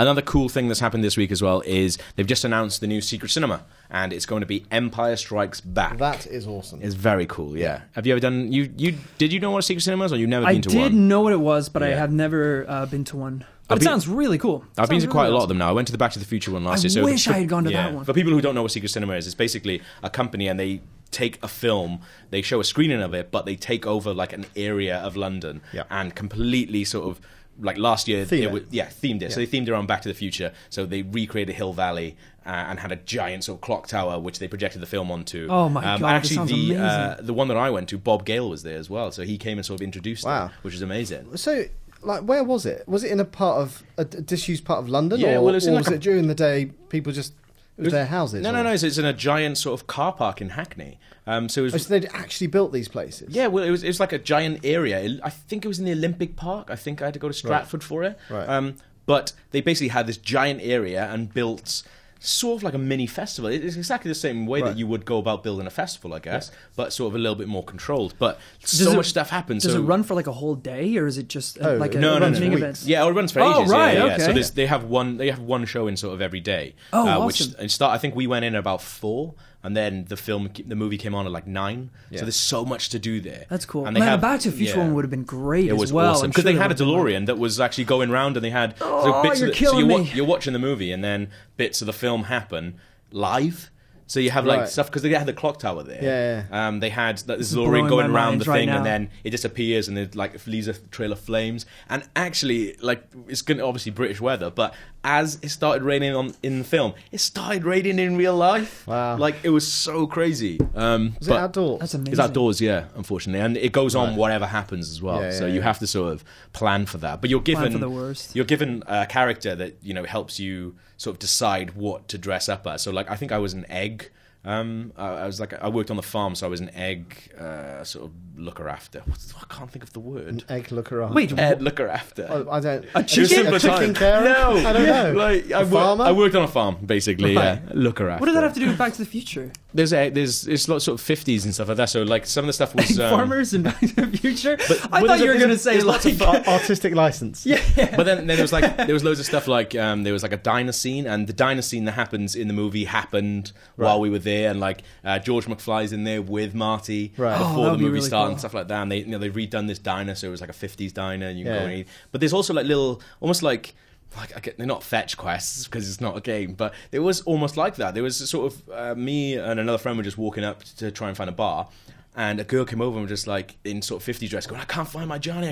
Another cool thing that's happened this week as well is they've just announced the new Secret Cinema, and it's going to be Empire Strikes Back. That is awesome. It's very cool, yeah. Have you ever done... Did you know what a Secret Cinema is, or you've never been to one? I did know what it was, but I have never been to one. But it sounds really cool. I've been to quite a lot of them now. I went to the Back to the Future one last year. I wish I had gone to that one. For people who don't know what Secret Cinema is, it's basically a company, and they take a film, they show a screening of it, but they take over like an area of London and completely sort of, like last year, themed it. Yeah. So they themed it around Back to the Future. So they recreated Hill Valley and had a giant sort of clock tower, which they projected the film onto. Oh my God, actually, that sounds amazing. The one that I went to, Bob Gale was there as well. So he came and sort of introduced it, which is amazing. So... like, where was it? Was it in a disused part of London? Yeah, or, well, it was or was it during the day, people just... It was their houses? No. It's in a giant sort of car park in Hackney. So they'd actually built these places? Yeah, well, it was like a giant area. I think it was in the Olympic Park. I think I had to go to Stratford for it. Right. But they basically had this giant area and built... sort of like a mini festival. It's exactly the same way that you would go about building a festival, I guess, but sort of a little bit more controlled. But much stuff happens. Does it run for like a whole day, or is it just like a running event? Yeah, it runs for ages. Right, yeah. okay. So they have one show in sort of every day. Oh, awesome. I think we went in at about 4. And then the movie came on at like 9. So there's so much to do there. That's cool. And the Back to the Future one would have been great as well. It was awesome. Because they had a DeLorean that was actually going around, and they had you're watching the movie, and then bits of the film happen live. So you have like stuff, because they had the clock tower there. Yeah. They had this DeLorean going around the thing, and then it disappears, and it like leaves a trail of flames. And actually, like, it's going to obviously British weather, but as it started raining in the film, it started raining in real life. Wow! Like, it was so crazy. Was it outdoors? That's amazing. It's outdoors, yeah. Unfortunately, and it goes on whatever happens as well. So you have to sort of plan for that. But you're given plan for the worst. You're given a character that helps you sort of decide what to dress up as. So like, I think I was an egg. I worked on the farm, so I was an egg sort of looker after. I can't think of the word. An egg looker after. Wait, egg looker after. Oh, I don't. A chicken carer? No, I don't know. Like, I worked on a farm, basically. Right. Yeah, looker after. what does that have to do with Back to the Future? There's lots of 50s and stuff like that. So like, some of the stuff was farmers in Back to the Future. I thought you were going to say like artistic license. Yeah. But then there was loads of stuff like there was like a diner scene, and the diner scene that happens in the movie happened while we were there, and like George McFly's in there with Marty before the movie really started cool. and stuff like that. And they've redone this diner, so it was like a 50s diner, and you can go and eat. But there's also like little, almost like they're not fetch quests because it's not a game, but it was almost like that. There was sort of me and another friend were just walking up to try and find a bar, and a girl came over and was just like in sort of 50s dress going, I can't find my Johnny,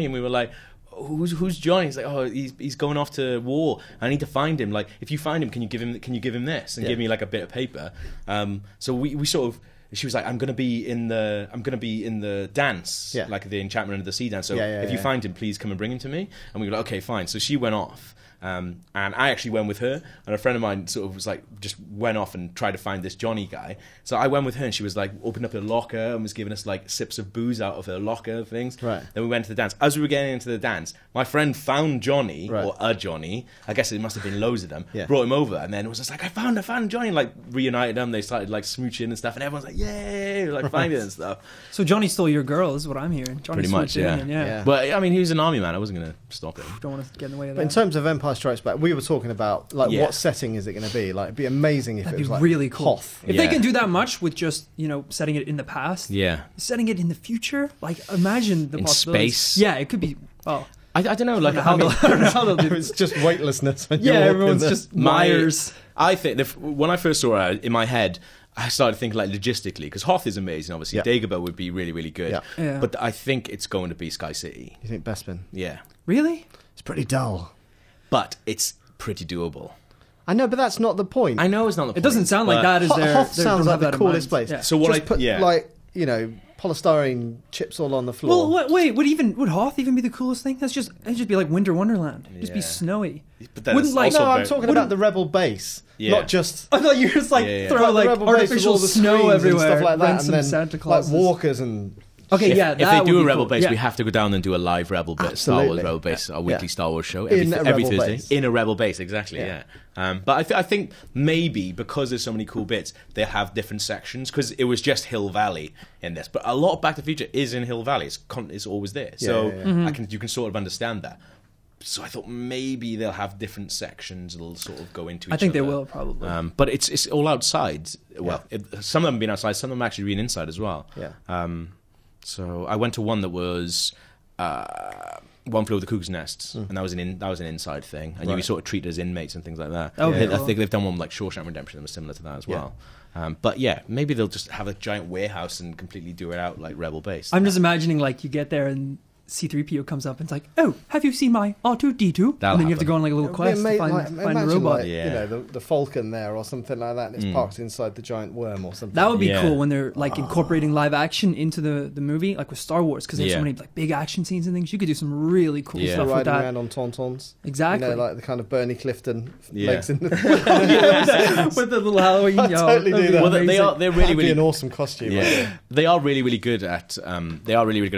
and we were like, who's Johnny? He's like, oh, he's going off to war. I need to find him. Like, if you find him, can you give him this and give me like a bit of paper? So we sort of. She was like, I'm gonna be in the dance, like the Enchantment Under the Sea dance. So if you find him, please come and bring him to me. And we were like, okay, fine. So she went off. And I actually went with her, and a friend of mine sort of was like, just went off and tried to find this Johnny guy. So I went with her, and she was like, opened up her locker and was giving us like sips of booze out of her locker things. Right. Then we went to the dance. As we were getting into the dance, my friend found Johnny, or a Johnny. I guess it must have been loads of them. Brought him over, and then it was just like, I found Johnny. Like, reunited them. They started like smooching and stuff, and everyone's like, yay, like finding it and stuff. So Johnny stole your girl, is what I'm hearing. Johnny pretty much, yeah. But I mean, he was an army man. I wasn't gonna stop him. Don't want to get in the way of that. But in terms of Empire Strikes Back, we were talking about like what setting is it going to be? Like, it'd be amazing if it was like really cool. Hoth. If they can do that much with just setting it in the past, setting it in the future, like imagine the possibilities. Space. Yeah, it could be. Oh, I don't know. Like, I don't know how they'll do. It's just weightlessness. When everyone's just wires. I think when I first saw it in my head, I started thinking like logistically, because Hoth is amazing, obviously. Dagobah would be really, really good. Yeah. But I think it's going to be Sky City. You think Bespin? Yeah. Really? It's pretty dull. But it's pretty doable. I know, but that's not the point. I know it's not the point. It doesn't sound like that is their... Hoth sounds like the coolest place. Yeah. So what just put, like, polystyrene chips all on the floor. Well, wait, would Hoth even be the coolest thing? It'd just be like Winter Wonderland. It'd just be snowy. But I'm talking about the Rebel base. Not just... I thought you were just like throw like artificial snow everywhere, and stuff like that, and then Santa Claus, like walkers and... Okay, if they do a Rebel base, we have to go down and do a live Rebel base, Star Wars Rebel base, our weekly Star Wars show every Thursday base. In a Rebel base, exactly. Yeah. But I think maybe because there's so many cool bits, they have different sections because it was just Hill Valley in this, but a lot of Back to the Future is in Hill Valley. It's always there, so you can sort of understand that. So I thought maybe they'll have different sections that'll sort of go into each other. I think they will, probably. But it's all outside. Well, some of them have been outside, some of them actually been inside as well. Yeah. So I went to one that was One Flew Over the Cuckoo's Nest, and that was an inside thing, and you were sort of treated as inmates and things like that. Okay, I think they've done one like Shawshank Redemption that was similar to that as well. But yeah, maybe they'll just have a giant warehouse and completely do it out like Rebel Base. I'm just imagining like you get there and C-3PO comes up and it's like, oh, have you seen my R2-D2? And then you have to go on like a little quest to find a robot. Like, you know, the Falcon there or something like that, and it's parked inside the giant worm or something. That would be cool when they're like incorporating live action into the movie, like with Star Wars, because there's so many like big action scenes and things. You could do some really cool stuff with that. Riding around on tauntauns. Exactly. You know, like the kind of Bernie Clifton legs in the... with the little Halloween. I'd totally do that. Well, they're really an awesome costume. Yeah. They are really good at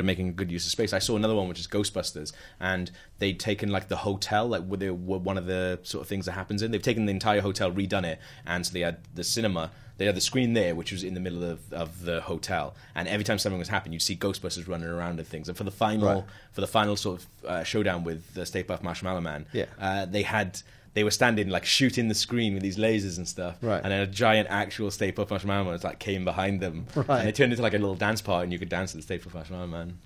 making good use of space. I saw another one which is Ghostbusters, and they'd taken like the hotel, like where one of the sort of things that happens in. They've taken the entire hotel, redone it, and so they had the cinema. They had the screen there, which was in the middle of the hotel, and every time something was happening, you'd see Ghostbusters running around and things. And for the final sort of showdown with the Stay Puft Marshmallow Man, they were standing like shooting the screen with these lasers and stuff, and then a giant actual Stay Puft Marshmallow Man like came behind them, and it turned into like a little dance party, and you could dance to the Stay Puft Marshmallow Man.